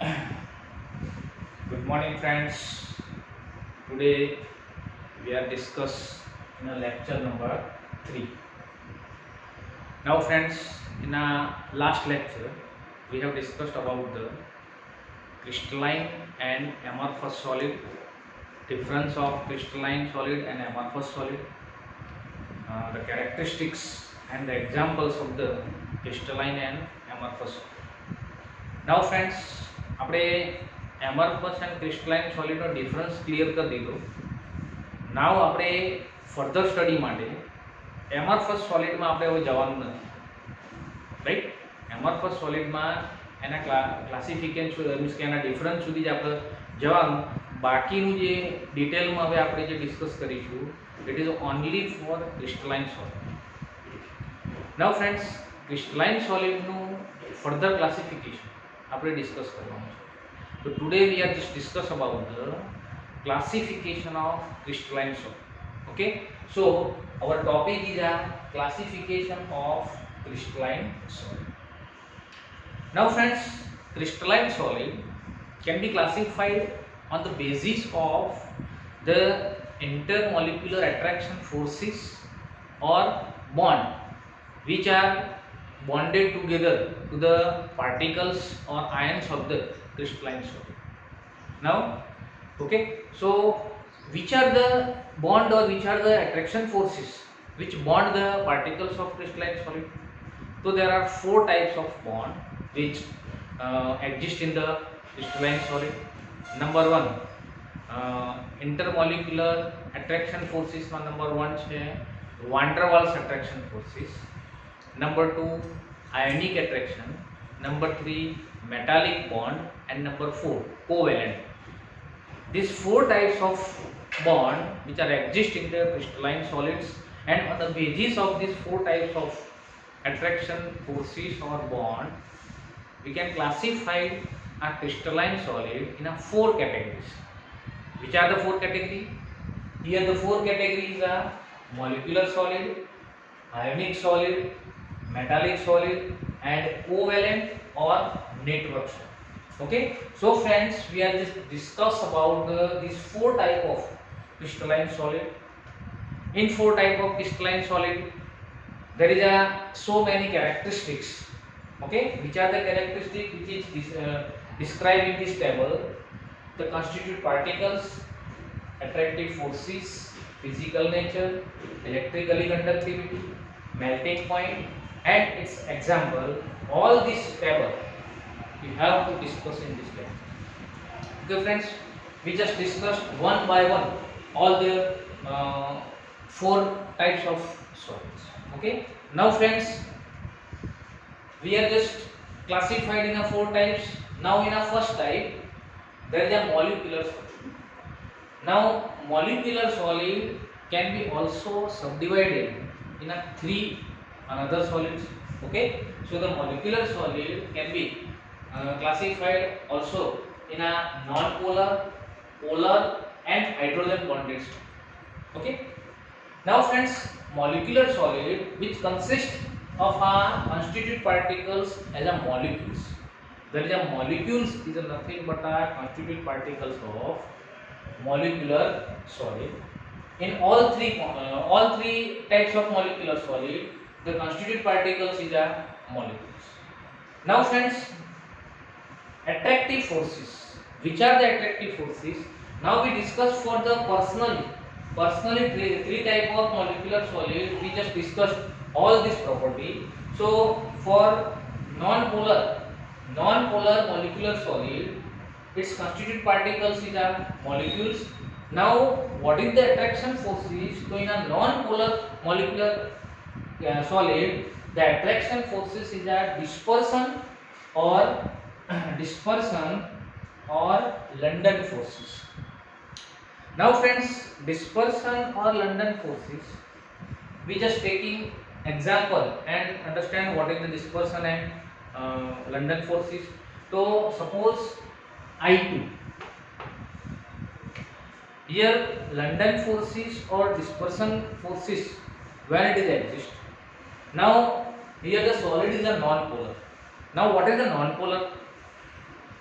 Good morning, friends. Today we are discuss in a lecture number 3. Now, friends, in our last lecture we have discussed about the crystalline and amorphous solid, difference of crystalline solid and amorphous solid, the characteristics and the examples of the crystalline and amorphous solid. Now, friends, આપણે amorphous and crystalline solid નો difference clear કરી દીધો. નાવ આપણે further study માટે એમરફસ સોલિડમાં આપણે હવે જવાનું નથી, રાઈટ. એમરફસ સોલિડમાં એના ક્લાસિફિકેશન મીન્સ કે એના ડિફરન્સ સુધી જ આપણે જવાનું. બાકીનું જે ડિટેલમાં હવે આપણે જે ડિસ્કસ કરીશું it is only for crystalline solid. Now friends, crystalline સોલિડનું ફર્ધર ક્લાસિફિકેશન આપણે ડિસ્કસ કરવાનું છે. So today we are just discuss about the classification of crystalline solid. Okay, so our topic is a classification of crystalline solid. Now friends, crystalline solid can be classified on the basis of the intermolecular attraction forces or bond which are bonded together to the particles or ions of the crystalline solid. Now, okay, so which are the bond or which are the attraction forces which bond the particles of crystalline solid? So there are 4 types of bond which exist in the crystalline solid. Number 1, intermolecular attraction forces માં number 1 છે van der Waals attraction forces. Number 2, ionic attraction. Number 3, metallic bond. And number 4, covalent. These 4 types of bond which are exist in the crystalline solids, and on the basis of these 4 types of attraction forces or bond we can classify a crystalline solid in a 4 categories. Which are the 4 categories? Here the 4 categories are molecular solid, ionic solid, metallic solid and covalent or network solid. Okay, so friends, we are just discuss about these 4 type of crystalline solid. In 4 type of crystalline solid there is a so many characteristics. Okay, which are the characteristics which is described in this table? The constituent particles, attractive forces, physical nature, electrically conductivity, melting point and its example. All this table we have to discuss in this lecture. Okay friends, we just discussed one by one all the 4 types of solids. Okay, now friends, we are just classified in a 4 types. Now in a first type there is a molecular solid. Now molecular solid can be also subdivided in a 3 another solids. Okay, so the molecular solid can be classified also in a non-polar, polar and hydrogen bonded solid. Okay, now friends, molecular solid which consists of a constituent particles as a molecules. There is a molecules is a nothing but a constituent particles of molecular solid. In all three types of molecular solid, the constituent particles is a molecules. Now friends, attractive forces. Which are the attractive forces? Now we discuss for the personally three type of molecular solid. We just discussed all this property. So for non-polar molecular solid, its constituent particles is a molecules. Now what is the attraction forces? So in a non-polar molecular solid, the attraction forces is a dispersion or London forces. Now friends, dispersion or London forces, we just taking example and understand what is the dispersion and London forces. So suppose I2, here London forces or dispersion forces where it is exist. Now here the solid is a non-polar. Now what is the non-polar?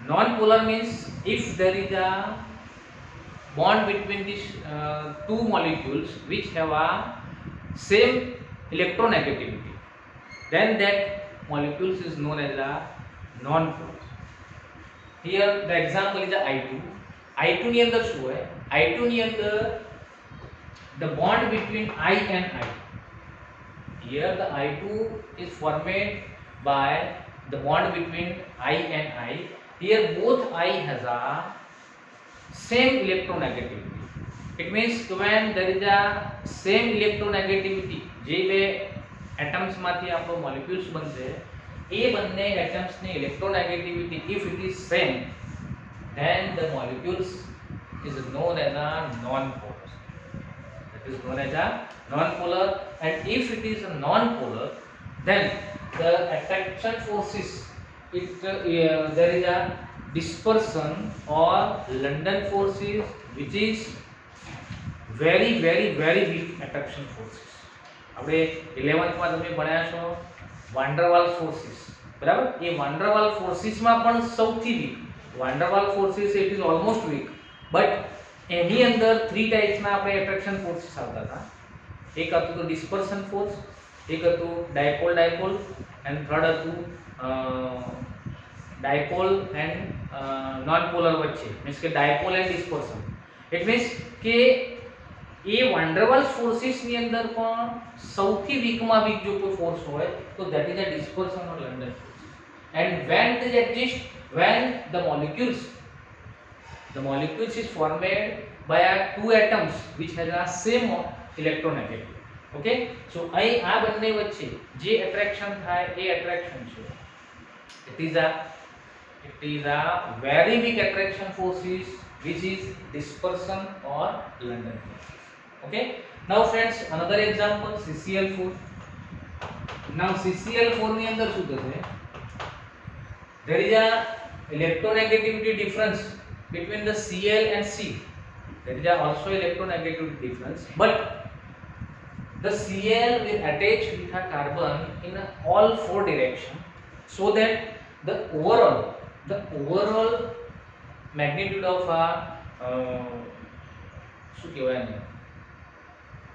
Non-polar means if there is a bond between these two molecules which have a same electronegativity, then that molecules is known as a non-polar. Here the example is a I2. I2 ની અંદર શું હોય? I2 ની અંદર the bond between I and I. Here the I2 is formed by the bond between I and I. Here both I has a same electronegativity. It means when there is a same electronegativity, જે બે atoms માંથી આપણો molecules બનશે, એ બંને atoms ની electronegativity if it is same, then the molecules is known as a non-polar. That is known as a non-polar. And if it is a non-polar, then the attraction forces, there is a dispersion or London forces which is very very very weak attraction forces. આપણે 11th માં તમે ભણ્યા છો van der Waals forces, બરાબર? એ van der Waals forces માં પણ સૌથી weak van der Waals forces it is almost weak, but એની અંદર 3 ટાઈપ્સના આપણે એટ્રેક્શન ફોર્સિસ આવતા હતા. એક હતું તો ડિસ્પર્શન ફોર્સ, એક હતું ડાયપોલ ડાયપોલ, એન્ડ થર્ડ હતું ડાયપોલ એન્ડ નોન પોલર વચ્ચે, મીન્સ કે ડાયપોલ એન્ડ ડિસ્પર્શન. ઇટ મીન્સ કે એ વાન ડર વાલ્સ ફોર્સિસ ની અંદર પણ સૌથી વીકમાં વીક જો કોઈ ફોર્સ હોય તો that is a dispersion or London force. And when it exist, when the molecules is formed by two atoms which has a same electronegativity. Okay, so આ બંને વચ્ચે જે attraction થાય એ attraction છે, it is a very weak attraction forces which is dispersion or London forces. Okay, now friends, another example CCl4. Now CCl4 ની અંદર શું થશે? There is a electronegativity difference between the Cl and C. There is also electronegativity difference, but the Cl will attach with a carbon in all four directions, so that the overall magnitude of a શું કહેવાય ને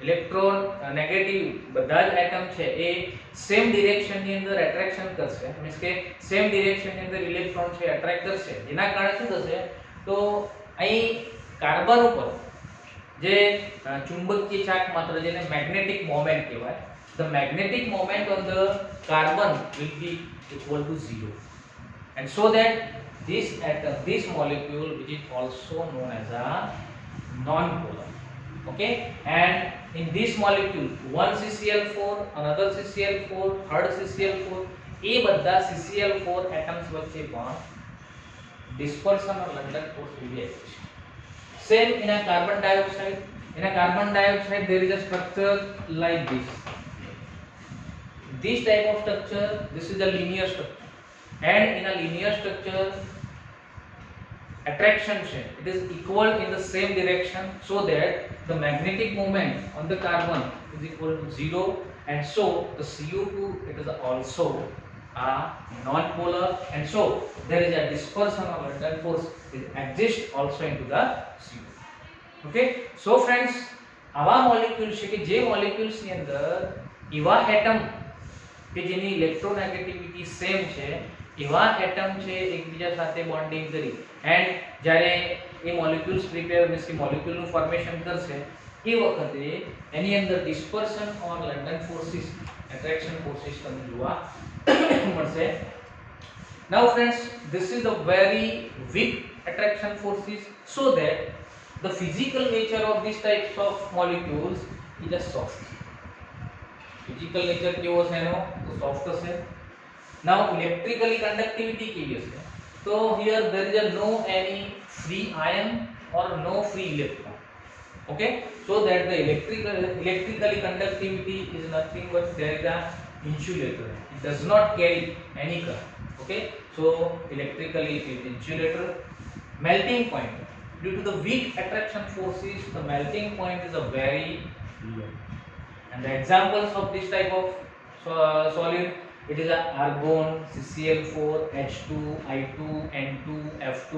electronegative બધા જ atom છે એ same direction ની અંદર attraction કરશે, means કે સેમ ડિરેક્શન ની અંદર ઇલેક્ટ્રોન છે એટ્રેક્ટ કરશે, જેના કારણે શું થશે? તો અહીં કાર્બન ઉપર જે ચુંબકીય ચાક માત્ર જેને મેગ્નેટિક મોમેન્ટ કહેવાય, the magnetic moment on the carbon will be equal to 0, and so that this atom, this molecule which is also known as a non-polar. Okay, and in this molecule one CCl4, another CCl4, third CCl4, એ બધા CCl4 atoms વચ્ચે પણ dispersion or London force will be exist. Same in a carbon dioxide. In a carbon dioxide there is a structure like this. This type of structure, this is a linear structure, and in a linear structure attraction it is equal in the same direction, so that the magnetic moment on the carbon is equal to 0, and so the Cu2 it is also a non-polar, and so there is a dispersion of London force is exist also into the Cu. Okay, so friends, આવા molecules છે કે જે molecules ની અંદર એવા atom કે જેની electronegativity same છે, એવા એટમ છે એકબીજા સાથે બોન્ડિંગ કરી એન્ડ જ્યારે એ મોલેક્યુલ્સ પ્રિપેર મીન્સ કે મોલેક્યુલનું ફોર્મેશન કરશે એ વખતે એની અંદર ડિસ્પર્શન or London forces attraction forces તમને જોવા મળશે. Now friends, this is a very weak attraction forces, so that the physical nature of these types of molecules is a soft. Physical nature કેવો છે એનો? તો soft હશે. Now electrically conductivity કેવી હશે? So here there is a no any free ion or no free electron. Okay, so that the electrically conductivity is nothing but there is a insulator. It does not carry any current. Okay, so electrically it is insulator. Melting point, due to the weak attraction forces, the melting point is a very low. And the examples of this type of solid It is a argon, CCl4, H2, I2, N2, F2,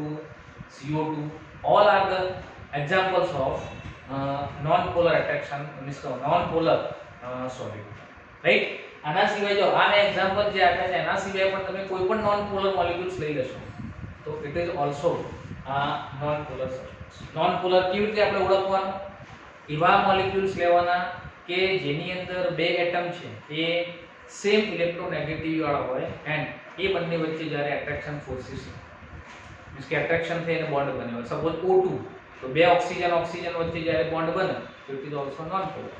CO2. All are the examples of non-polar attraction, means non-polar solid. Right આના સિવાય જો આ મેં example જે આપ્યા છે એના સિવાય પણ તમે કોઈ પણ નોન પોલર મોલેક્યુલ્સ લઈ લેશો તો it is also non polar substance. Non polar કેવી રીતે આપણે ઓળખવાનું? એવા મોલેક્યુલ્સ લેવાના કે જેની અંદર બે એટમ છે એ સેમ ઇલેક્ટ્રોનેગેટિવ વાળા હોય એન્ડ એ બંને વચ્ચે જ્યારે એટ્રેક્શન ફોર્સિસ મીન્સ કે એટ્રેક્શન થઈને બોન્ડ બને હોય. સપોઝ O2 તો બે ઓક્સિજન વચ્ચે જ્યારે બોન્ડ બને તો it is also non polar.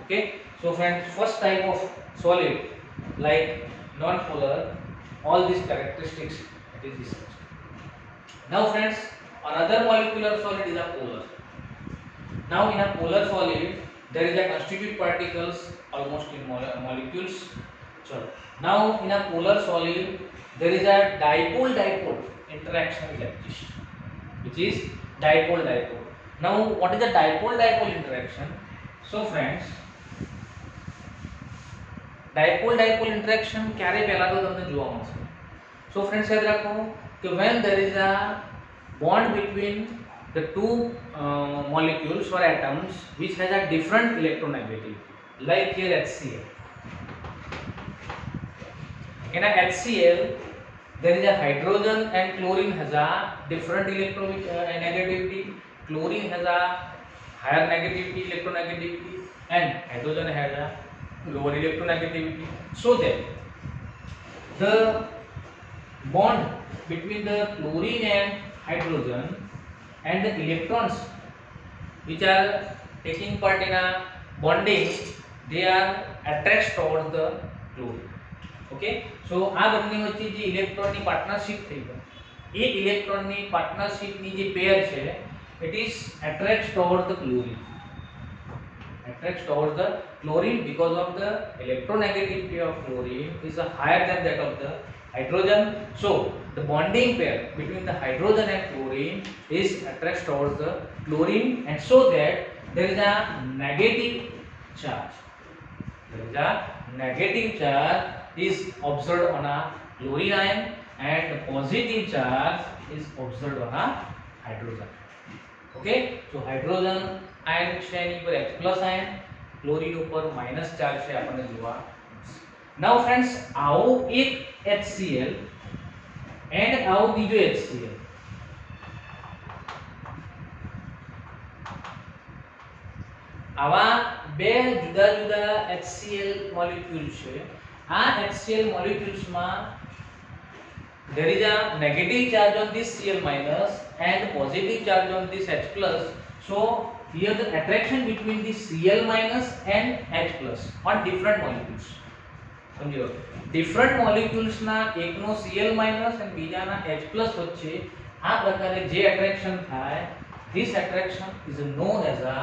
Okay, so friends, first type of solid like non-polar, all these characteristics it is discussed. Now friends, another molecular solid is a polar. Now in a polar solid there is a constituent particles almost in molecules. So now in a polar solid there is a dipole interaction is exist, which is dipole. Now what is the dipole interaction? So friends, dipole interaction ક્યારે પહેલા તો તમને જોવા મળશે. So friends યાદ રાખો કે when there is a bond between the two molecules or atoms which has a different electronegativity, like here HCl. In a HCl there is a hydrogen and chlorine has a different electronegativity. Chlorine has a higher electronegativity and hydrogen has a lower electronegativity, so that the bond between the chlorine and hydrogen and the electrons which are taking part in a bonding, they are attracted towards the chlorine. Okay, so આ બંને વચ્ચે જે ઇલેક્ટ્રોનની partnership થઈ ગઈ, એ ઇલેક્ટ્રોનની પાર્ટનરશિપની જે પેર છે it is attracts towards the chlorine. Attracts towards the chlorine because of the electronegativity of chlorine is higher than that of the hydrogen. So the bonding pair between the hydrogen and chlorine is attracts towards the chlorine, and so that there is a negative charge. There is a negative charge is observed on a chlorine ion and the positive charge is observed on a hydrogen. Okay, so hydrogen ion છે એની પર H+ ion, chlorine ઉપર minus charge છે આપણને જોવા મળશે. નાઉ friends આવો એક HCl એન્ડ આવો બીજો HCl. આવા બે જુદા જુદા HCl મોલેક્યુલ છે. આ HCl મોલેક્યુલ્સ માં there is a negative charge on this Cl minus and positive charge on this H+. So here the attraction between the Cl minus and H+ on different molecules. સમજો different molecules ના એકનો Cl minus and બીજાના H+ વચ્ચે આ પ્રકારે જે attraction થાય, this attraction is known as a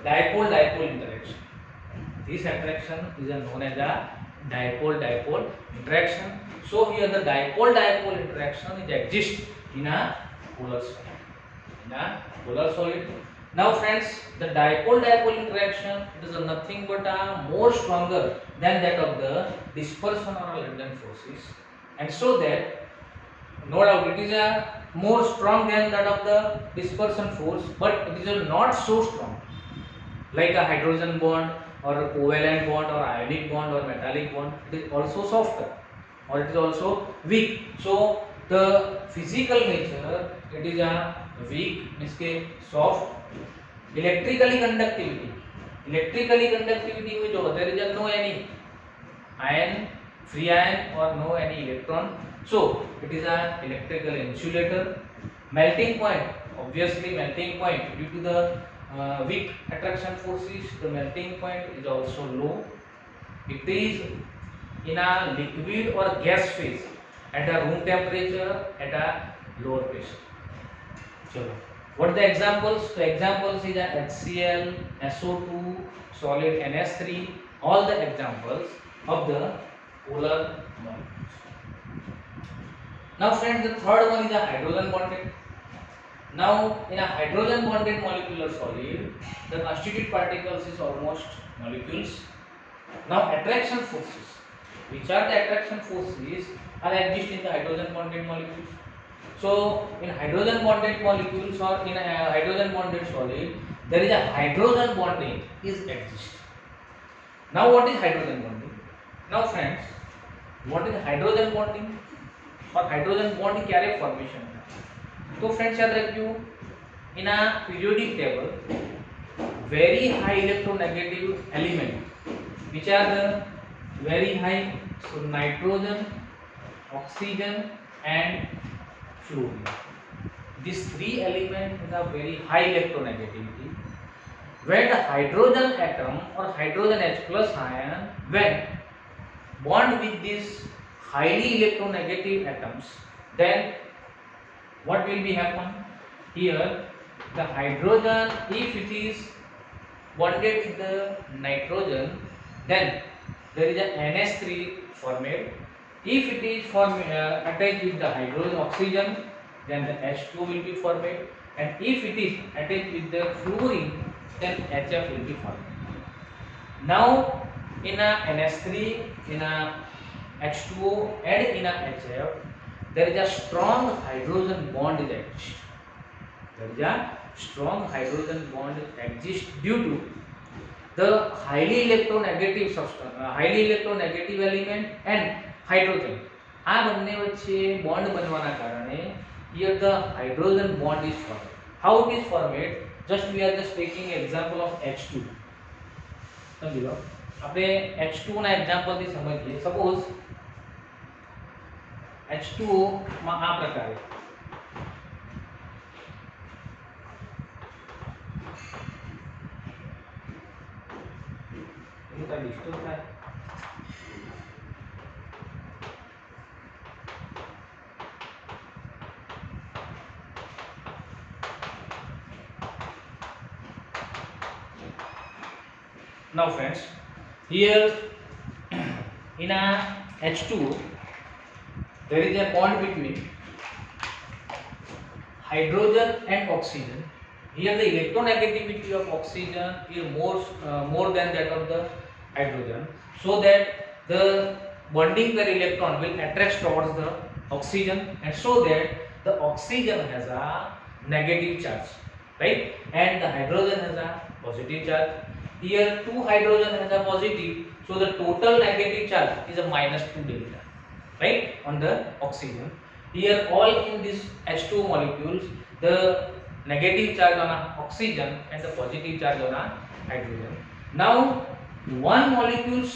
dipole interaction. This attraction is known as a dipole interaction. So here the dipole interaction is exist in a polar solid. Polar solid. Now friends, the dipole interaction is nothing but a more stronger than that of the dispersion or Lagrange forces, and so that no doubt it is a more strong than that of the dispersion force, but it is not so strong like a hydrogen bond or a covalent bond or ionic bond or metallic bond. It is also softer or it is also weak. So the physical nature, it is a weak, means ke soft. Electrically conductivity में जो there is no any ion, free ion or no any electron, so it is a electrical insulator. Melting point, obviously melting point due to the weak attraction forces, the melting point is also low. It is in a liquid or gas phase at a room temperature, at a lower pressure. Chalo, what are the examples? The examples is a HCl, SO2, solid NH3, all the examples of the polar molecules. Now friends, the third one is a hydrogen bonded. Now in a hydrogen bonded molecular solid, the constituent particles is almost molecules. Now attraction forces, which are the attraction forces are exist in the hydrogen bonded molecules. So in hydrogen bonded molecules or in a hydrogen bonded solid, there is a hydrogen bonding is exist. Now what is hydrogen bonding? Now friends, what is hydrogen bonding और hydrogen bond क्या है formation का? तो friends याद रखियो, in a periodic table very high electronegative element which are the very high, so nitrogen, oxygen and fluorine. These three elements have very high electronegativity. When the hydrogen atom or hydrogen H plus ion when bond with these highly electronegative atoms, then what will be happen? Here the hydrogen, if it is bonded with the nitrogen, then there is a NH3 formed. If it is attached with the hydrogen oxygen, then the H2 will be formed, and if it is attached with the fluorine, then HF will be formed. Now in a NH3, in a H2O and in a HF, there is a strong hydrogen bond is exist. There is a strong hydrogen bond exists due to the highly electronegative substance, highly electronegative element and hydrogen. આ બંને વચ્ચે bond બનવાના કારણે here the hydrogen bond is formed. How it is formed? Just we are just taking example of H2. સમજી લો, આપણે H2 ના example થી સમજીએ. સપોઝ H2O માં આ પ્રકારે डिस्टर्ब થાય. Now friends, here in a H2O there is a bond between hydrogen and oxygen. Here the electronegativity of oxygen is more than that of the hydrogen, so that the bonding pair electron will attract towards the oxygen, and so that the oxygen has a negative charge, right, and the hydrogen has a positive charge. Here two hydrogen has a positive, so the total negative charge is a -2 delta, right, on the oxygen. Here all in this H2 molecules, the negative charge on oxygen and the positive charge on hydrogen. Now one molecules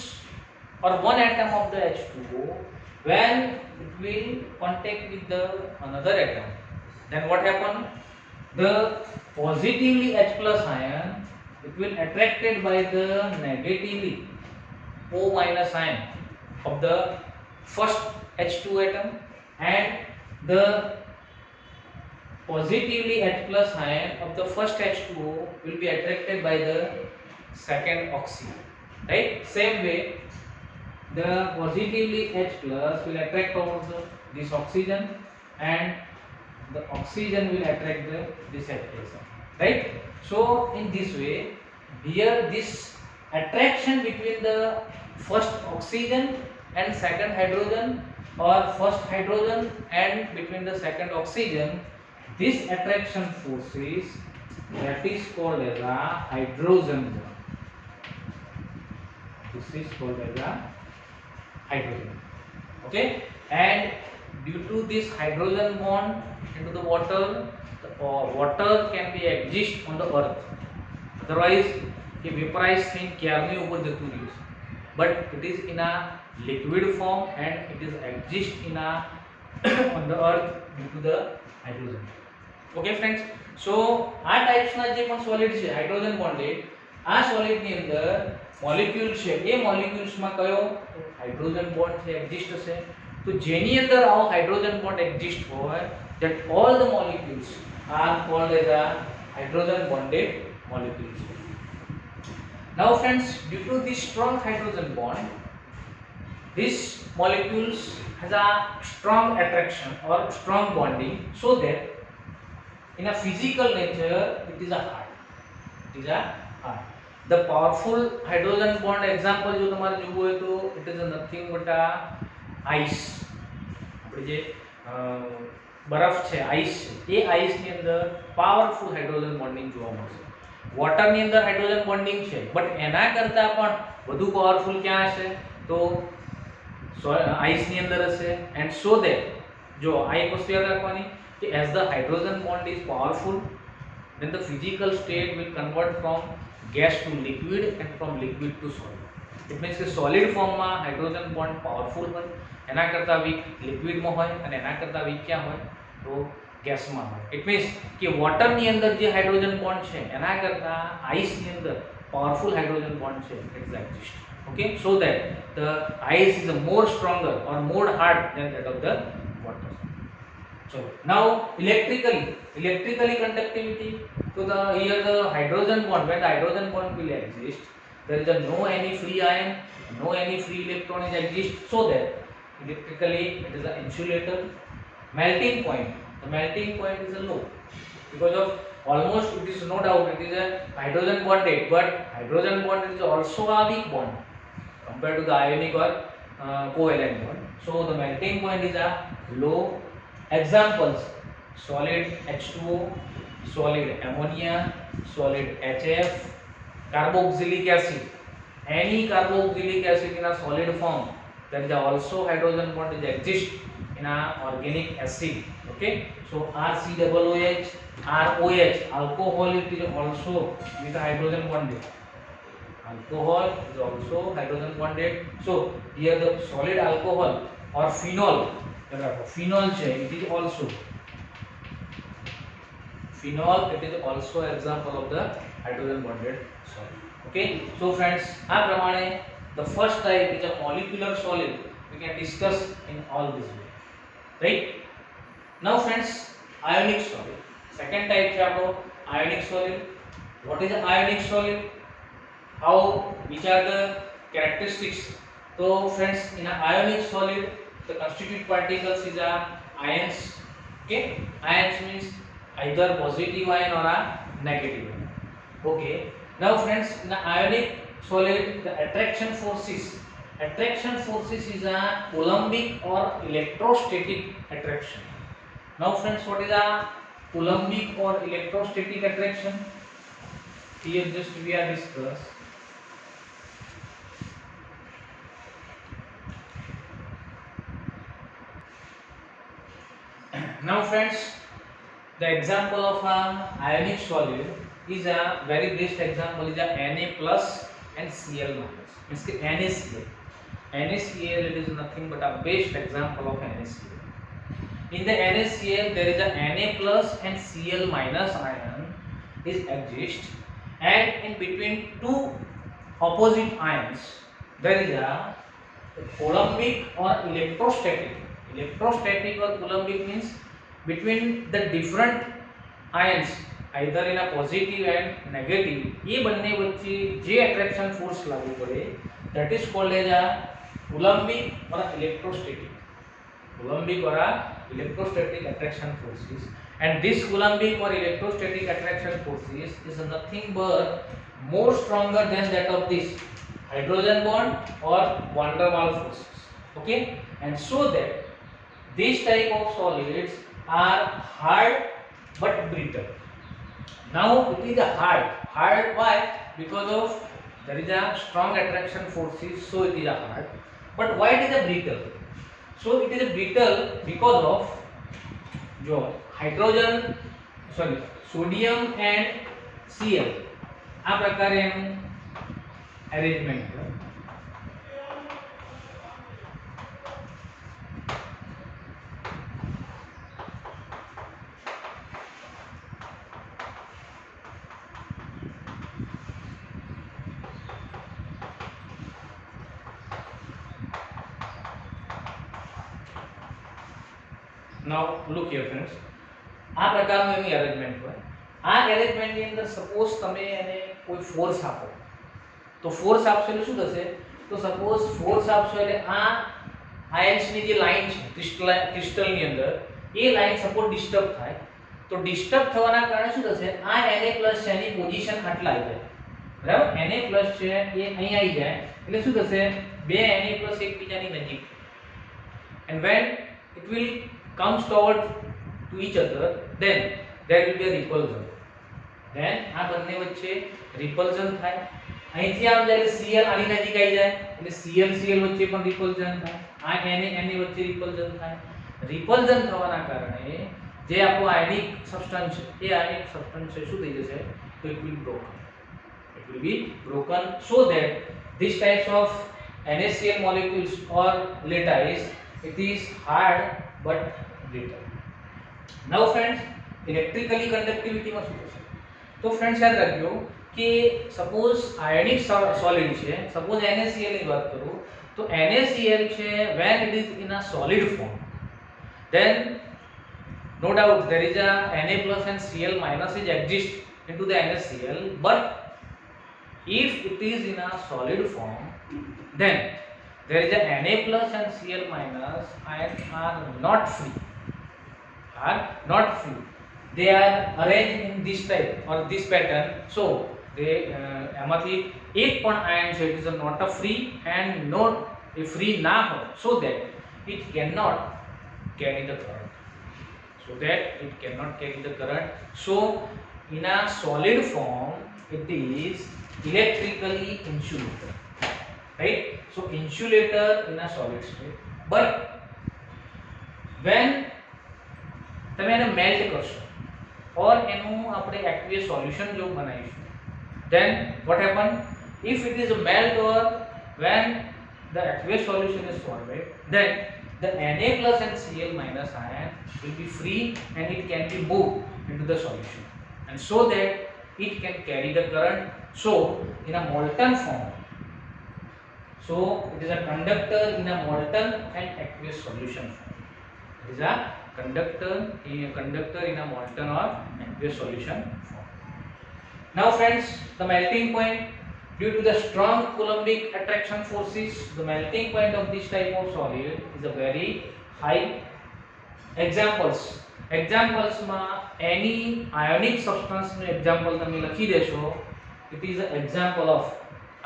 or one atom of the H2O, when it will contact with the another atom, then what happen? The positively H plus ion, it will attracted by the negatively O minus ion of the first H2 atom, and the positively H plus ion of the first H2O will be attracted by the second oxygen, right? Same way the positively H plus will attract towards this oxygen, and the oxygen will attract this H plus, right? So in this way, here this attraction between the first oxygen and second hydrogen, or first hydrogen and between the second oxygen, this attraction forces, that is called as a hydrogen bond. This is called as a hydrogen, okay? And due to this hydrogen bond into the water, the water can be exist on the earth. Otherwise the vaporized thing ક્યારની ઉપર જતું રહ્યું છે, but it is in a liquid form and it is exist in a on the earth due to the hydrogen. Okay friends, so આ ટાઈપ્સના જે પણ solid છે hydrogen bonded, આ સોલિડ ની અંદર મોલેક્યુલ છે, એ મોલેક્યુલ્સમાં કયો હાઇડ્રોજન બોન્ડ છે એક્ઝિસ્ટ હશે. તો જેની અંદર આવો હાઇડ્રોજન બોન્ડ એક્ઝિસ્ટ હોય, that all the molecules are called as a hydrogen bonded molecules. Now friends, due to this strong hydrogen bond, these molecules has a strong attraction or strong bonding, so that in a physical nature it is a heart. It is a heart. The powerful hydrogen bond example જો તમારે જોવું હોય તો it is nothing but આ ice. આપણે જે બરફ છે, આઈસ છે, એ આઈસની અંદર પાવરફુલ હાઇડ્રોજન બોન્ડિંગ જોવા મળશે. વોટરની અંદર હાઇડ્રોજન બોન્ડિંગ છે, બટ એના કરતાં પણ વધુ પાવરફુલ ક્યાં હશે? તો આઈસની અંદર હશે. એન્ડ સો ધેટ, જો આ એક વસ્તુ યાદ રાખવાની કે as the hydrogen bond is powerful, then the physical state will convert from gas to liquid and from liquid to solid. It means કે solid form માં હાઇડ્રોજન બોન્ડ પાવરફુલ હોય, એના કરતાં વીક લિક્વિડ માં હોય, અને એના કરતાં વીક ક્યાં હોય? તો ગેસ માં હોય. ઇટ મીન્સ કે વોટર ની અંદર જે હાઇડ્રોજન બોન્ડ છે એના કરતાં આઈસ ની અંદર પાવરફુલ હાઇડ્રોજન બોન્ડ છે it exist. Okay, so that the ice is a more stronger or more hard than that of the water. So now electrically conductivity, so the here the hydrogen bond, when the hydrogen bond will exist, there is a no any free ion, no any free electron is exist, so that electrically it is an insulator. Melting point, the melting point is a low, because of almost it is no doubt it is a hydrogen bonded, but hydrogen bond is also a weak bond compared to the ionic or covalent bond. So the melting point is a low. Examples: solid H2O, solid ammonia, solid HF, carboxylic acid. Any carboxylic acid in a solid form, there is also hydrogen bond is exist in a organic acid. Okay, so RCOOH, ROH, alcohol, it is also with a hydrogen bonded. Alcohol is also hydrogen bonded. So here the solid alcohol or phenol, phenol છે, it is also phenol, it is also example of the hydrogen bonded solid. Okay, so friends, આ પ્રમાણે the first type is a molecular solid we can discuss in all this way, right? Now friends, ionic solid, second type છે આપણો ionic solid. What is an ionic solid? How, which are the characteristics? So friends, in an ionic solid the constituent particles is a ions. Okay, ions means either positive ion or a negative ion. Okay, now friends, in the ionic solid the attraction forces is a coulombic or electrostatic attraction. Now friends, what is a coulombic or electrostatic attraction? Here just we are discuss. Now friends, the example of an ionic solid is a very best example is a Na plus and Cl minus. Means कि NaCl. NaCl, it is nothing but a best example of NaCl. In the NaCl there is a Na plus and Cl minus ion is exist, and in between two opposite ions there is a coulombic or electrostatic. Electrostatic or coulombic means between the different ions, either in a positive and negative, ये बनने वच्चे जे attraction force लागू पड़े, that is called as a coulombic or electrostatic. Coulombic or electrostatic attraction forces, and this coulombic or electrostatic attraction forces is nothing but more stronger than that of this hydrogen bond or van der Waals forces. Okay, and so that this type of solids are hard but brittle. Now it is a hard. Why? Because of there is a strong attraction forces, so it is a hard. But why it is a brittle? So it is a brittle because of जो sodium and Cl આ પ્રકારે એનું arrangement છે. Now look here friends, આ પ્રકારનું એનું arrangement હોય. આ અરેન્જમેન્ટની અંદર સપોઝ તમે એને કોઈ ફોર્સ આપો, તો ફોર્સ આપશો એટલે શું થશે? તો સપોઝ ફોર્સ આપશો એટલે આ આયન્સની જે લાઈન છે ક્રિસ્ટલની અંદર, એ લાઈન સપોઝ ડિસ્ટર્બ થાય, તો ડિસ્ટર્બ થવાના કારણે શું થશે? આ Na+ એની પોઝિશન આટલા આવી જાય, બરાબર Na પ્લસ છે એ અહીં આવી જાય એટલે શું થશે બે Na પ્લસ એકબીજાની નજીક and when it will comes toward to each other then there will be a repulsion then આ બંને વચ્ચે repulsion થાય અહીંથી આમ જાય Cl આની નજીક આવી જાય એટલે Cl Cl વચ્ચે પણ repulsion થાય આ Na Na વચ્ચે repulsion થાય repulsion થવાના કારણે જે આપણો આયનિક સબસ્ટન્સ છે એ આયનિક સબસ્ટન્સ છે શું થઈ જશે તો it will be broken so that this types of NaCl molecules or lattice it is hard but brittle. Now friends electrically conductivity માં શું થશે તો friends યાદ રાખજો કે સપોઝ આયનિક સોલિડ છે સપોઝ NaCl ની વાત કરું તો NaCl છે when it is in a solid form then no doubt there is a Na plus and Cl minus is exist into the NaCl but if it is in a solid form then there is a Na plus and Cl minus and are not free they are arranged in this type or this pattern so they એમાંથી એક પણ ion છે it is not a free and not a free ના હોય so that it cannot carry the current so in a solid form it is electrically insulated right so insulator in a solid state but when તમે એને melt કરશો or એનું આપણે aqueous solution જો બનાવીશું then what happen if it is a melt or when the aqueous solution is formed then the Na plus and Cl minus ion will be free and it can be moved into the solution and so that it can carry the current so in a molten form so it is a conductor in a molten and aqueous solution form it is a conductor in a molten or aqueous solution form. Now friends the melting point due to the strong coulombic attraction forces the melting point of this type of solid is a very high. Examples માં any ionic substance નું example તમે લખી દેશો it is an example of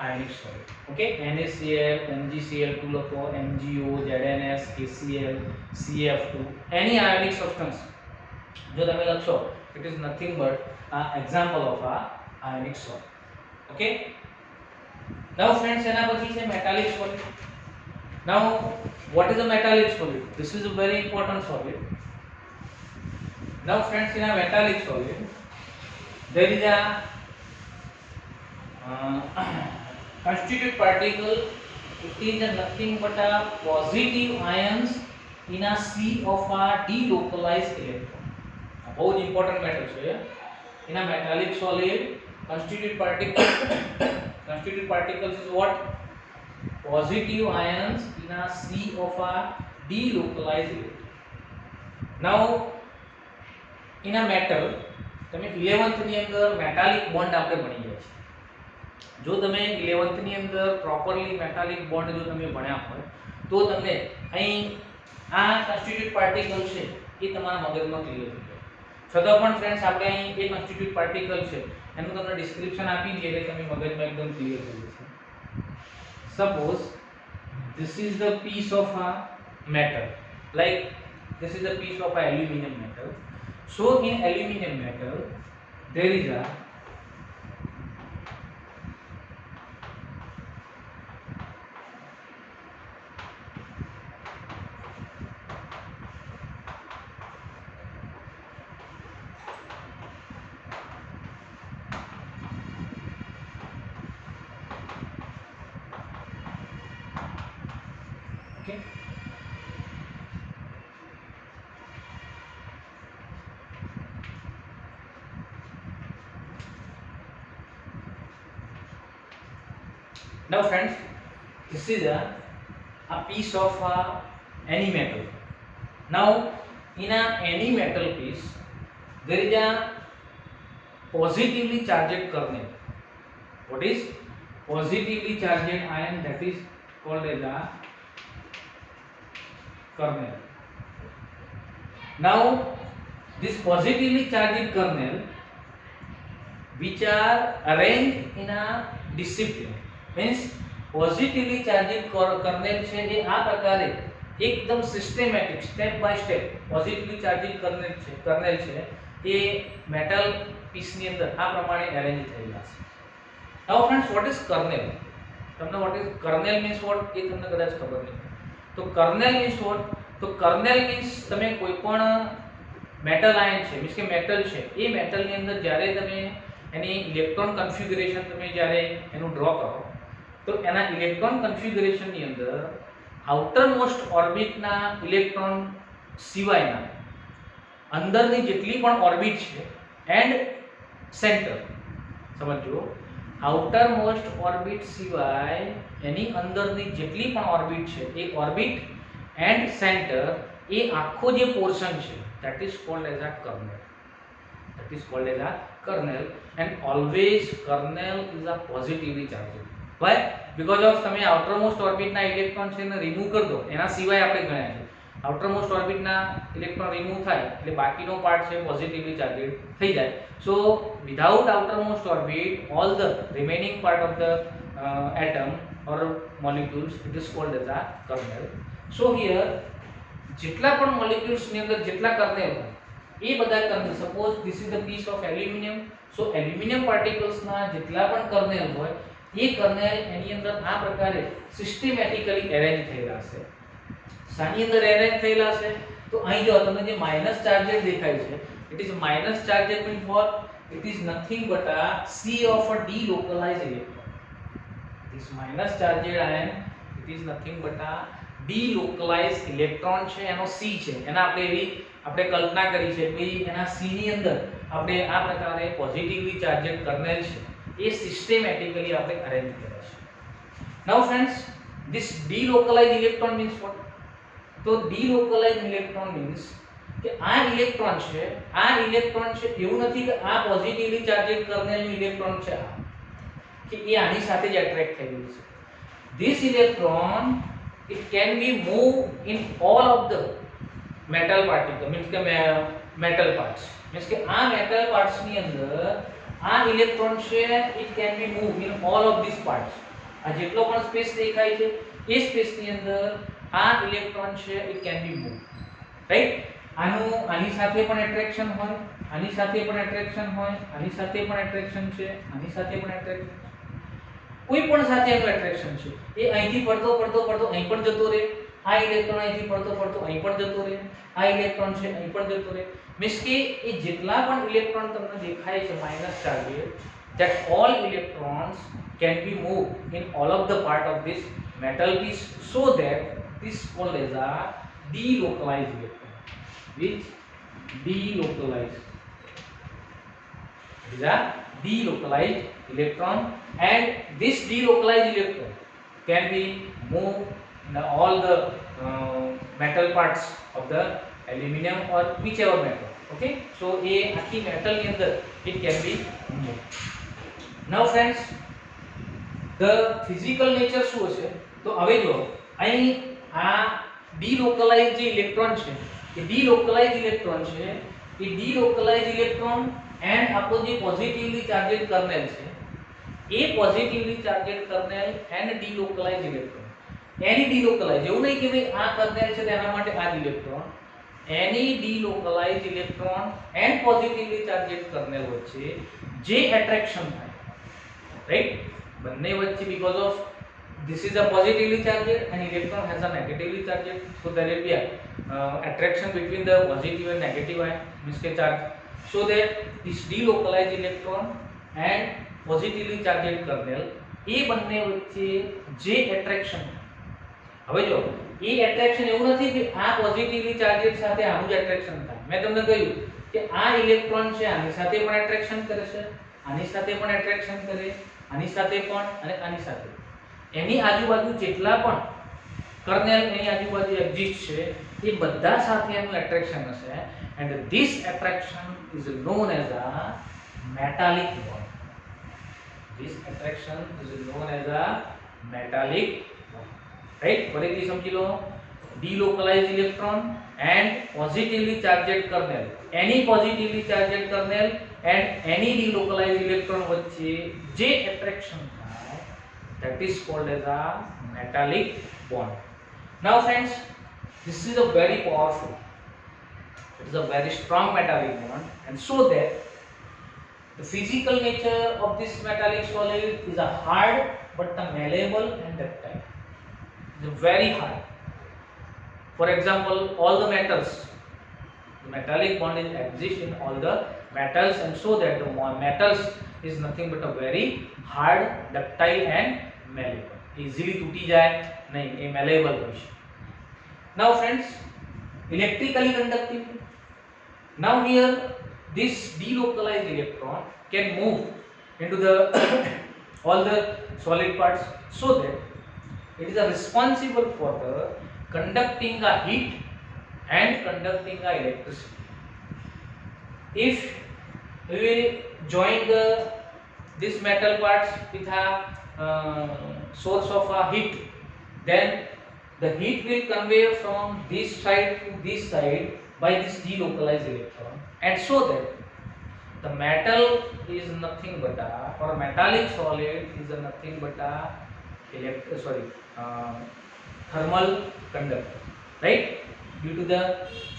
ionic solid okay NaCl MgCl2 લખો MgO ZnS KCl CF2 any ionic substance જો તમે લખશો it is nothing but an example of a ionic solid okay now friends એના પછી છે metallic solid now what is a metallic solid this is a very important solid now friends in a metallic solid there is a constituent particle it is nothing but a positive ions in a sea of a delocalized electron बहुत important matter છે in a metallic solid constituent particles is what positive ions in a sea of a delocalized electron now in a metal તમે 11th ની અંદર metallic bond આપણે ભણી ગયા છે જો તમે 11th ની અંદર પ્રોપરલી મેટાલિક બોન્ડ જો તમે ભણ્યા હોય તો તમને અહીં આ કન્સ્ટિટ્યુટ પાર્ટિકલ છે એ તમારા મગજમાં ક્લિયર થઈ જાય છતાં પણ ફ્રેન્ડ્સ આપણે અહીં એ કન્સ્ટિટ્યુટ પાર્ટિકલ છે એનું તમને ડિસ્ક્રિપ્શન આપી દઈએ એટલે તમે મગજમાં એકદમ ક્લિયર થઈ જશે suppose this is the piece of a metal like this is the piece of a aluminum metal so in aluminum metal there is a okay now friends this is a piece of any metal now in any metal piece there is a positively charged kernel what is positively charged ion that is called as a kernel now this positively charged kernel which are arranged in a discipline. Means positively charged kernel છે એ આ પ્રકારે એકદમ systematic step by step positively charging kernel છે એ metal પીસની અંદર આ પ્રમાણે arrange થયેલા છે. Now friends, what is kernel? તમને what is kernel means what એ તમને કદાચ ખબર નહીં. તો કર્નેલ મીન્સ વોટ? તો કર્નેલ મીન્સ તમે કોઈ પણ મેટલ આયન છે, મીન્સ કે મેટલ છે, એ મેટલની અંદર જ્યારે તમે એની ઇલેક્ટ્રોન કન્ફિગ્યુરેશન તમે જ્યારે એનું ડ્રો કરો તો એના ઇલેક્ટ્રોન કન્ફિગ્યુરેશનની અંદર આઉટર મોસ્ટ ઓર્બિટના ઇલેક્ટ્રોન સિવાયના અંદરની જેટલી પણ ઓર્બિટ છે એન્ડ સેન્ટર, સમજો, આઉટર મોસ્ટ ઓર્બિટ સિવાય એની અંદરની જેટલી પણ ઓર્બિટ છે એ ઓર્બિટ એન્ડ સેન્ટર એ આખો જે પોર્શન છે that is called as a kernel. That is called as a kernel, and always kernel is a positively charged. Why? Because of તમે આઉટર મોસ્ટ ઓર્બિટના ઇલેક્ટ્રોન છે ને રિમૂવ કરી દો, એના સિવાય આપણે ગણ્યા છે આઉટર મોસ્ટ ઓર્બિટના ઇલેક્ટ્રોન રિમૂવ થાય એટલે બાકીનો પાર્ટ છે પોઝિટિવલી ચાર્જડ થઈ જાય. So without outer most orbit all the remaining part of the atom or molecules it is called as a kernel. So here જેટલા પણ મોલિક્યુલ્સ ની અંદર જેટલા કર્નેલ હોય એ બધા kernel, suppose this is the piece of aluminium, so aluminium particles ના જેટલા પણ કર્નેલ હોય એ કર્નેલ એની અંદર આ પ્રકારે સિસ્ટેમેટિકલી અરેન્જ થયેલા છે. સાની અંદર અરેન્જ થયેલા છે તો અહીં જો તમને જે માઈનસ ચાર્જેડ દેખાય છે, it is minus charged means what? It is nothing but a c of a delocalized electron. This minus charged ion, it is nothing but a delocalized electron છે, એનો c છે, એના આપણે કલ્પના કરી છે કે એના c ની અંદર આપણે આ પ્રકારે પોઝિટિવલી ચાર્જેડ કર્નેલ છે એ સિસ્ટેમેટિકલી આપણે અરેન્જ કર્યા છે. Now friends, this delocalized electron means what? તો delocalized electron means કે આ ઇલેક્ટ્રોન છે એવું નથી કે આ પોઝિટિવલી ચાર્જેડ કર્નેલનું ઇલેક્ટ્રોન છે કે એ આની સાથે જ એટ્રેક્ટ થઈ રહ્યું છે. this electron it can be moved in all of the metal particle, means કે metal parts, means કે આ metal parts ની અંદર આ ઇલેક્ટ્રોન છે it can be moved in all of these parts. આ જેટલો પણ સ્પેસ દેખાય છે એ સ્પેસ ની અંદર આ ઇલેક્ટ્રોન છે it can be moved, right? આની સાથે પણ એટ્રેક્શન હોય, આની સાથે પણ એટ્રેક્શન હોય, આની સાથે પણ એટ્રેક્શન છે, આની સાથે પણ એટ્રેક્શન, કોઈ પણ સાથે એનું એટ્રેક્શન છે. એ અહીંથી પડતો અહીં પણ જતો રહે, આ ઇલેક્ટ્રોન અહીંથી પડતો અહીં પણ જતો રહે, આ ઇલેક્ટ્રોન છે અહીં પણ જતો રહે. મીન્સ કે એ જેટલા પણ ઇલેક્ટ્રોન તમને દેખાય છે minus ચાર્જેડ, that all electrons can be moved in all of the part of this metal piece, so that this called as a delocalized electron. Which delocalized, these are delocalized electron, and this delocalized electron can be moved in all the metal parts of the aluminum or whichever metal. Okay, so a આખી metal ની અંદર it can be moved. Now friends, the physical nature શું છે? તો હવે જો અહીં આ delocalized જે ઇલેક્ટ્રોન છે એ delocalized ઇલેક્ટ્રોન છે, એ delocalized ઇલેક્ટ્રોન એન્ડ આપણો જે પોઝિટિવલી ચાર્જેડ કર્નેલ છે એ positively charged kernel and delocalized electron, એની delocalized, એવું નહીં કે ભાઈ આ કર્નેલ છે તેના માટે આ ઇલેક્ટ્રોન, એની delocalized electron and positively charged kernel વચ્ચે જે એટ્રેક્શન થાય, રાઈટ? બંને વચ્ચે because of this is a positively charged and electron has a negatively charged, so there will be a attraction between the positive and negative ion, means ke charge, so that this delocalized electron and positively charged kernel એ બંને વચ્ચે જે attraction, હવે જો એ attraction એવું નથી કે આ positively ચાર્જેડ સાથે આનું જ એટ્રેક્શન થાય. મેં તમને કહ્યું કે આ ઇલેક્ટ્રોન છે આની સાથે પણ એટ્રેક્શન કરે છે, આની સાથે પણ એટ્રેક્શન કરે, આની સાથે પણ અને આની સાથે. એની આજુબાજુ જેટલા પણ કર્નેલ એની આજુબાજુ એક્ઝિસ્ટ છે એ બધા સાથે એનું એટ્રેક્શન હશે, and this attraction is known as a metallic bond. This attraction is known as a metallic bond, right? ફરીથી સમજી લો, delocalized electron and positively charged kernel, any positively charged kernel and any delocalized electron વચ્ચે જે attraction થાય that is called as a metallic bond. Now friends, this is a very powerful, it is a very strong metallic bond, and so that the physical nature of this metallic solid is a hard but a malleable and ductile. It is very hard. For example, all the metals, the metallic bond is exist in all the metals, and so that the metals is nothing but a very hard, ductile and malleable. Easily તૂટી જાય નહીં, એ malleable હોય છે. Now friends, electrically conductive. Now here this delocalized electron can move into the all the solid parts, so that it is responsible for the conducting a heat and conducting a electricity. If we will join this metal parts with a source of a heat, then the heat will convey from this side to this side by this delocalized electron, and so that the metal is nothing but a, or metallic solid is nothing but a thermal conductor, right? Due to the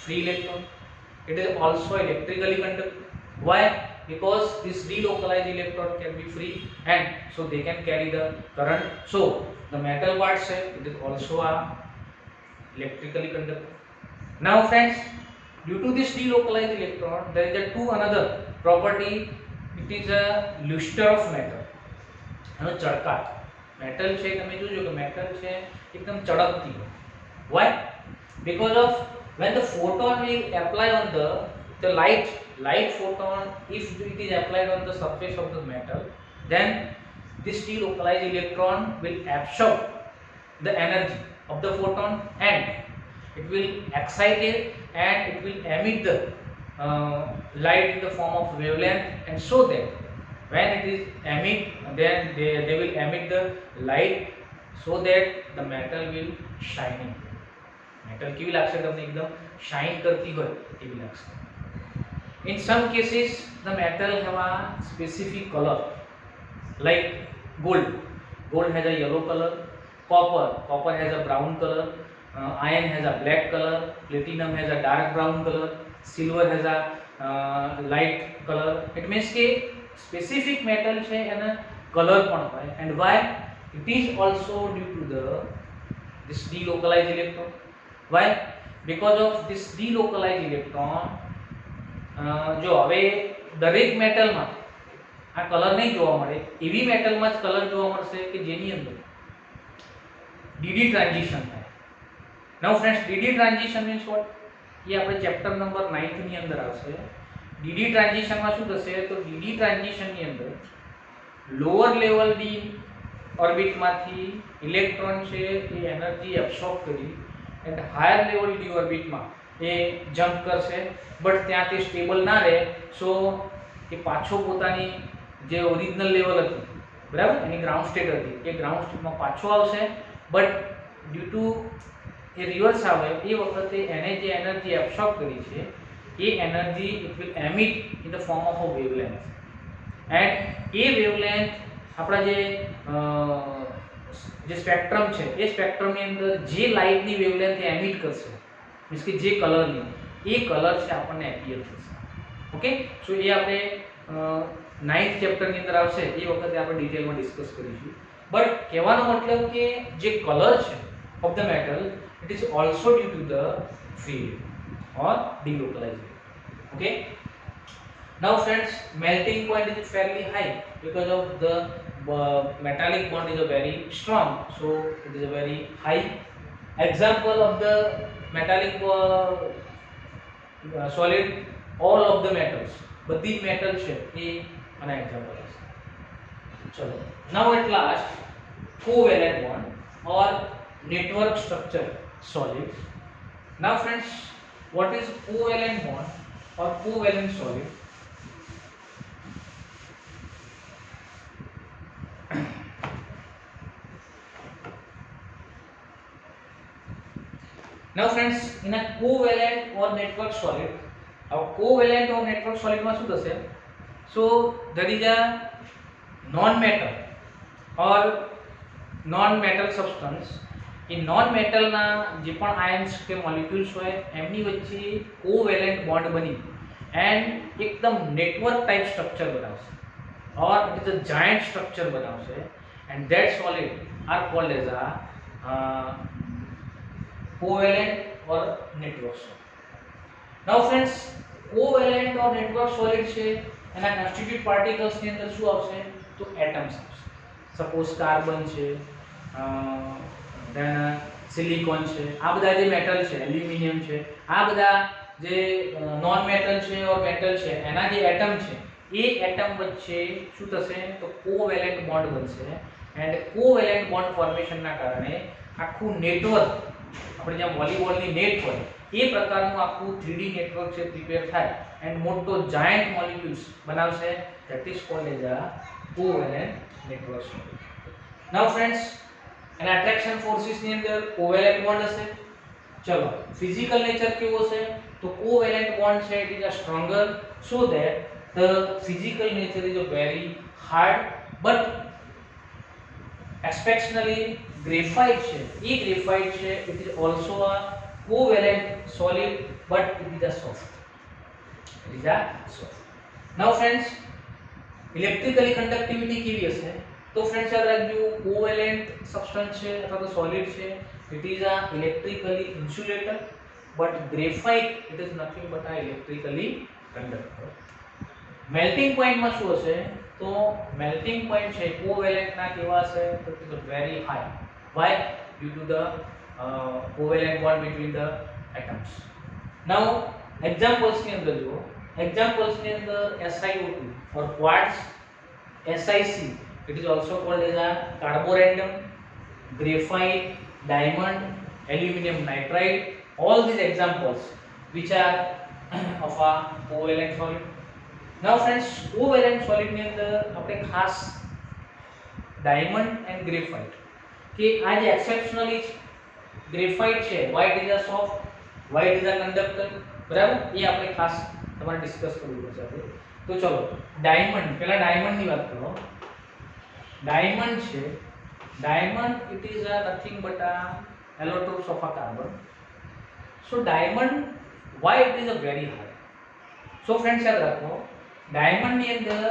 free electron, it is also electrically conductor. Why? Because this delocalized electron can be free, and so they can carry the current. So the metal parts, it is also a electrically conductor. Now friends, due to this delocalized electron, there is a another property. It is a luster of metal. એનો ચળકાટ metal છે, તમે જોજો કે metal છે એકદમ ચળકતી હોય. Why? Because of when the photon will apply on the light photon, if it is applied on the surface of the metal, then this delocalized electron will absorb the energy of the photon, and it will excite it, and it will emit the light in the form of wavelength, and so that when it is emit, then they will emit the light, so that the metal will shining. metal કેવી લાગશે તમને? એકદમ shine કરતી હોય એવી લાગશે. In some cases the metal have a specific color, like gold has a yellow color, copper has a brown color, iron has a black color, platinum has a dark brown color, silver has a light color. It means કે specific metal છે એના color પણ હોય. And why? It is also due to this delocalized electron. Why? Because of this delocalized electron, જો હવે દરેક મેટલમાં આ colour નહીં જોવા મળે, એવી મેટલમાં જ કલર જોવા મળશે કે જેની અંદર ડીડી ટ્રાન્ઝિશન થાય. Now friends, DD transition means what? એ આપણે ચેપ્ટર નંબર 9 ની અંદર આવશે. ડીડી ટ્રાન્ઝિશનમાં શું થશે? તો ડીડી ટ્રાન્ઝિશનની અંદર લોઅર લેવલ ડી ઓર્બિટમાંથી ઇલેક્ટ્રોન છે એ એનર્જી એબ્સોર્બ કરી એન્ડ હાયર લેવલ ડી ઓર્બિટમાં એ જમ્પ કરશે, બટ ત્યાં તે સ્ટેબલ ના રહે. સો એ પાછો પોતાની જે ઓરિજિનલ લેવલ હતી, બરાબર, એની ગ્રાઉન્ડ સ્ટેટ હતી, એ ગ્રાઉન્ડ સ્ટેટમાં પાછો આવશે. બટ ડ્યુ ટુ એ રિવર્સ આવે એ વખતે એને જે એનર્જી એબ્સોર્બ કરી છે એ energy it will emit in the form of a wavelength, and એ વેવલેન્થ આપણા જે સ્પેક્ટ્રમ છે એ સ્પેક્ટ્રમની અંદર જે લાઇટની વેવલેન્થ એમિટ કરશે, મીન્સ કે જે કલરની, એ કલર છે આપણને એપિયર થશે. ઓકે, સો એ આપણે 9th ચેપ્ટરની અંદર આવશે, એ વખતે આપણે ડિટેલમાં ડિસ્કસ કરીશું. બટ કહેવાનો મતલબ કે જે કલર છે of the metal, it is also due to the field or delocalization. Okay, now friends, melting point is fairly high because of the metallic bond is a very strong, so it is a very high. Example of the metallic solid, all of the metals, બધી metal છે એ આના example છે. ચલો, now at last, covalent bond or network structure solids. Now friends, what is covalent bond or covalent solid? Now friends, in a covalent or network solid, our covalent or network solid માં શું થશે? So there is a non-metal or non-metal substance. A non-metal ના જે પણ ions કે molecules હોય એમની વચ્ચે કોવેલેન્ટ બોન્ડ બની એન્ડ એકદમ નેટવર્ક ટાઈપ સ્ટ્રક્ચર બનાવશે or it is a giant structure બનાવશે and that solid are called as a covalent or network solid. Now friends, covalent or network solid છે એના constituent particles ની અંદર શું આવશે? તો atoms આવશે. સપોઝ કાર્બન છે, then સિલિકોન છે, આ બધા જે મેટલ છે, એલ્યુમિનિયમ છે, આ બધા જે નોન મેટલ છે ઓર મેટલ છે એના જે એટમ છે એ એટમ વચ્ચે શું થશે? તો કોવેલેન્ટ બોન્ડ બનશે એન્ડ કોવેલેન્ટ બોન્ડ ફોર્મેશન ના કારણે આખું નેટવર્ક આપણે જેમ વોલીબોલની નેટ હોય એ પ્રકારનું આખું 3D નેટવર્ક છે પ્રિપેર થાય એન્ડ મોટો જાયન્ટ મોલિક્યુલ્સ બનાવશે. That is called as a covalent network. Now friends, એના એટ્રેક્શન ફોર્સિસ ની અંદર કોવેલેન્ટ બોન્ડ હશે. ચલો ફિઝિકલ નેચર કેવો છે? તો કોવેલેન્ટ બોન્ડ છે it is a stronger so that the physical nature is a very hard but exceptionally graphite છે એ graphite છે it is also a covalent solid but it is a soft. It is a soft. Now friends, electrically conductivity કેવી હશે? તો friends યાદ રાખજો covalent substance છે અથવા તો solid છે it is a electrically insulator but graphite it is nothing but a electrically conductor. Melting point માં શું હશે? તો melting point છે covalent ના કેવા હશે? તો it is very high. Why? Due to the covalent bond between the atoms. Now examples ની અંદર જુઓ. examples ની અંદર SiO2 or quartz, SiC it is also called as a carborundum, graphite, diamond, aluminum nitride, all these examples which are of a covalent solid. Now friends, covalent solid ની અંદર આપણે ખાસ diamond and graphite કે આ જે એક્સેપ્શનલી graphite છે why it is a soft, why it is a conductor, બરાબર? એ આપણે ખાસ તમારે ડિસ્કસ કરવું પડશે. તો ચલો ડાયમંડ, પહેલા ડાયમંડ ની વાત કરો. ડાયમંડ છે, diamond it is a nothing but a allotropes of a carbon. So diamond, why it is a very high? So friends યાદ રાખો ડાયમંડ ની અંદર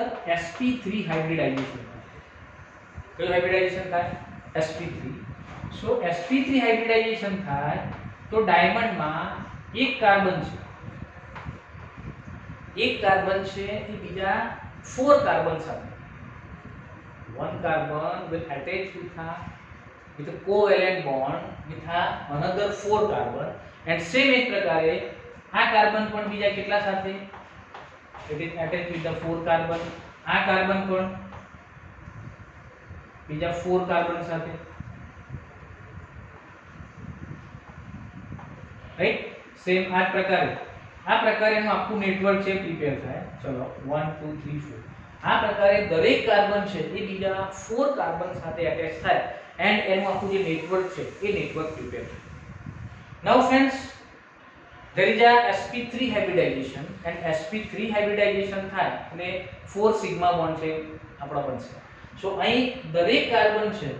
sp3 હાઇબ્રિડાઇઝેશન થાય. કયું હાઇબ્રિડાઇઝેશન થાય? sp3. સો sp3 હાઇબ્રિડાઇઝેશન થાય તો ડાયમંડ માં એક કાર્બન છે, એક કાર્બન છે એ બીજા 4 કાર્બન સાથે one carbon will attach with a covalent bond with another 4 carbon and same એક પ્રકારે આ કાર્બન પણ બીજા કેટલા સાથે it is attached with the 4 carbon, આ કાર્બન પણ બીજા 4 કાર્બન સાથે, રાઈટ? સેમ આ પ્રકારેનું આખું નેટવર્ક છે પ્રિપેર થાય. ચલો 1 2 3 4 આ પ્રકારે દરેક કાર્બન છે એ બીજા 4 કાર્બન સાથે અટેચ થાય એન્ડ એનું આખું જે નેટવર્ક છે એ નેટવર્ક પ્રિપેર થાય. Now friends, there is a sp3 hybridization and sp3 hybridization થાય એટલે 4 સિગ્મા બોન્ડ છે આપણો બનશે. સો અહીં દરેક કાર્બન છે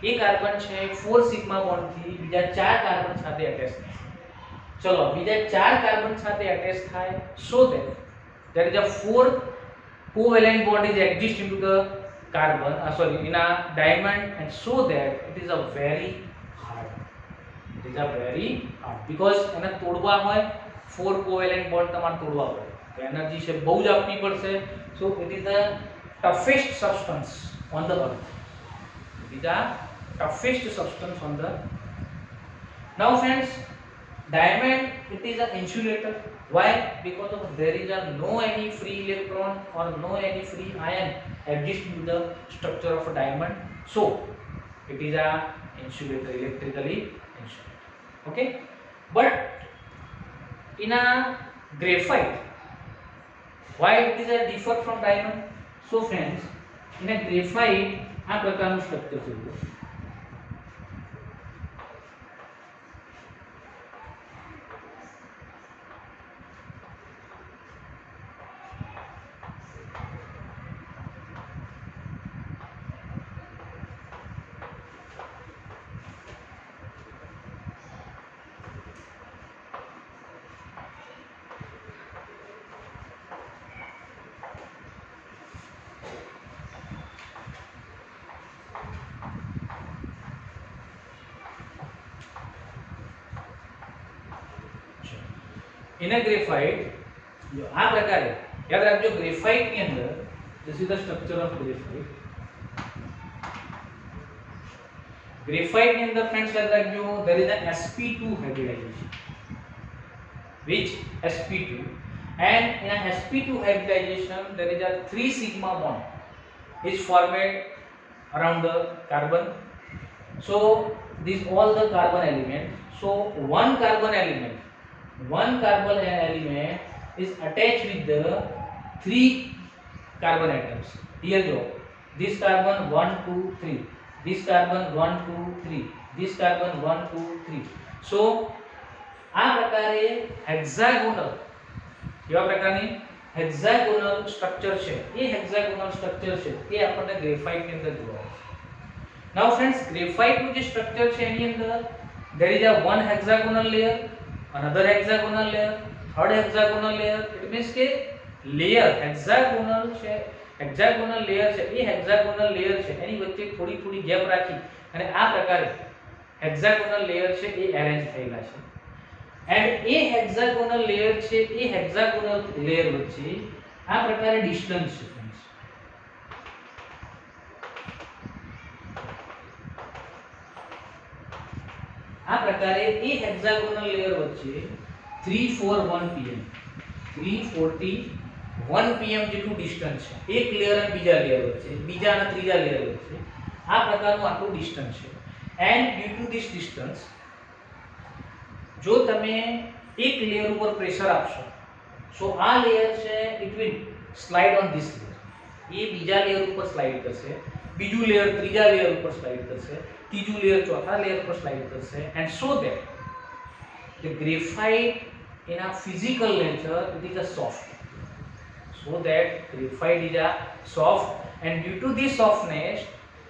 એ કાર્બન છે 4 સિગ્મા બોન્ડ થી બીજા 4 કાર્બન સાથે અટેચ થાય. ચલો બીજા 4 કાર્બન સાથે અટેચ થાય so that there is a 4 covalent bond is exist into the carbon in a diamond and so that it is a very hard. It is a very hard because એને તોડવા હોય 4 covalent bond તમારે તોડવા પડે તો energy છે બહુ જ આપવી પડશે. so it is the toughest substance on the earth. It is the toughest substance on the earth. Now friends, diamond it is an insulator. Why? Because of there is a no any free electron or no any free ion exist in the structure of a diamond, so it is a insulator, electrically insulator. Okay, but in a graphite, why it is a differ from diamond? So friends, in a graphite આ પ્રકારનું structure છે. In a graphite જો આ પ્રકારે યાદ રાખજો graphite ની અંદર this is the structure of graphite. Graphite ની અંદર ફ્રેન્ડ્સ યાદ રાખજો there is an sp2 hybridization which sp2 and in a sp2 hybridization there is a 3 sigma bond is formed around the carbon. So these all the carbon elements, so one carbon element is attached with the 3 carbon atoms. Here go this carbon 1 2 3, this carbon 1 2 3, this carbon 1 2 3. So આ પ્રકારે હેક્સાગોનલ કેવા પ્રકારની હેક્સાગોનલ structure છે એ હેક્સાગોનલ structure છે એ આપણને graphite ની અંદર જોવા મળે છે. નાઉ ફ્રેન્ડ્સ ગ્રેફાઇટ નું જે સ્ટ્રક્ચર છે એની અંદર there is a one hexagonal layer, another hexagonal layer, third hexagonal layer. It means કે layer hexagonal છે, hexagonal layer છે એ hexagonal layer છે એની વચ્ચે થોડી થોડી ગેપ રાખી અને આ પ્રકારે hexagonal layer છે એ અરેન્જ થયેલા છે. એન્ડ એ હેક્સાગોનલ લેયર છે એ હેક્સાગોનલ લેયર વચ્ચે આ પ્રકારે ડિસ્ટન્સ છે ફ્રેન્ડ્સ. આ પ્રકારે એ હેક્સાગોનલ લેયર વચ્ચે 341 pm 341 pm જેટલું ડિસ્ટન્સ છે એક લેયર અને બીજા લેયર વચ્ચે, બીજા અને ત્રીજા લેયર વચ્ચે આ પ્રકારનું આટલું ડિસ્ટન્સ છે. And due to this distance જો તમે એક લેયર ઉપર પ્રેશર આપશો સો આ લેયર છે it will slide on this layer, એ બીજા લેયર ઉપર સ્લાઇડ કરશે, બીજું લેયર ત્રીજા લેયર ઉપર સ્લાઇડ કરશે, ત્રીજું લેયર ચોથા લેયર પર સ્લાઇડ કરશે. And so that the graphite in a physical nature it is a soft, so that graphite is a soft and due to this softness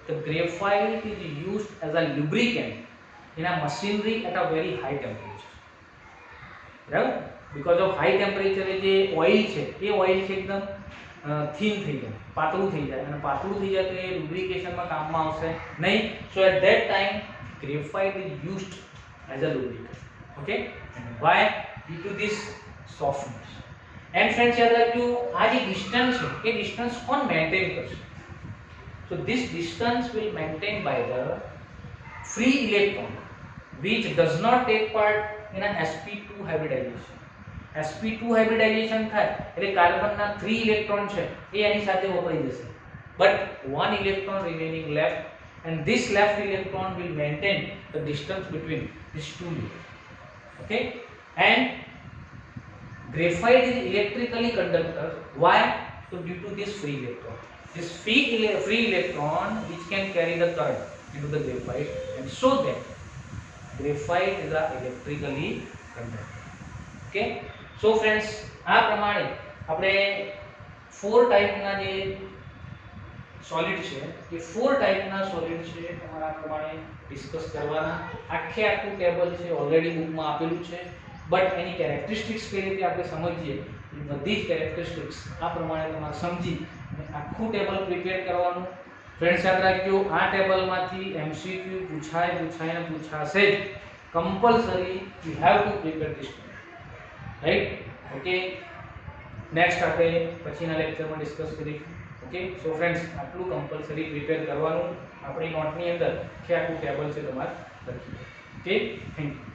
the graphite is used as a lubricant in a machinery at a very high temperature. Right? Because of high temperature જે oil છે એ oil છે એકદમ thin થઈ જાય, પાતળું થઈ જાય અને પાતળું થઈ જાય તો એ lubricationમાં કામમાં આવશે નહીં. So at that time graphite is used as a lubricant. Okay? And why? Due to this softness. And friends યાદ રાખજો આ જે ડિસ્ટન્સ છે એ ડિસ્ટન્સ કોણ મેન્ટેન કરશે? So this distance will maintain by the free electron which does not take part in an sp2 hybridization. sp2 hybridization થાય એટલે કાર્બનના 3 electron છે એ એની સાથે વપરાઈ જશે, but one electron remaining left and this left electron will maintain the distance between these two layers. Okay? And graphite is electrically conductor. Why? So due to this free electron, this free electron which can carry the current into the graphite and so that graphite is a electrically conductor. Okay? So friends આ પ્રમાણે આપણે 4 ટાઈપના જે solid છે એ 4 ટાઈપના solid છે તમારા આ પ્રમાણે ડિસ્કસ કરવાના. આખું ટેબલ છે ઓલરેડી બુકમાં આપેલું છે, બટ એની કેરેક્ટરિસ્ટિક્સ કઈ રીતે આપણે સમજીએ એ બધી જ કેરેક્ટરિસ્ટિક્સ આ પ્રમાણે તમારે સમજી અને આખું ટેબલ પ્રિપેર કરવાનું. ફ્રેન્ડ્સ યાદ રાખજો આ ટેબલમાંથી એમસીક્યુ પૂછાય ને પૂછાશે જ. Compulsory you have to prepare this, right? Okay, next આપણે પછીના લેક્ચરમાં ડિસ્કસ કરીશું. ઓકે, સો ફ્રેન્ડ્સ આટલું કમ્પલસરી પ્રિપેર કરવાનું. આપણી નોટની અંદર કે આખું ટેબલ છે તમારે લખી. Okay, thank you.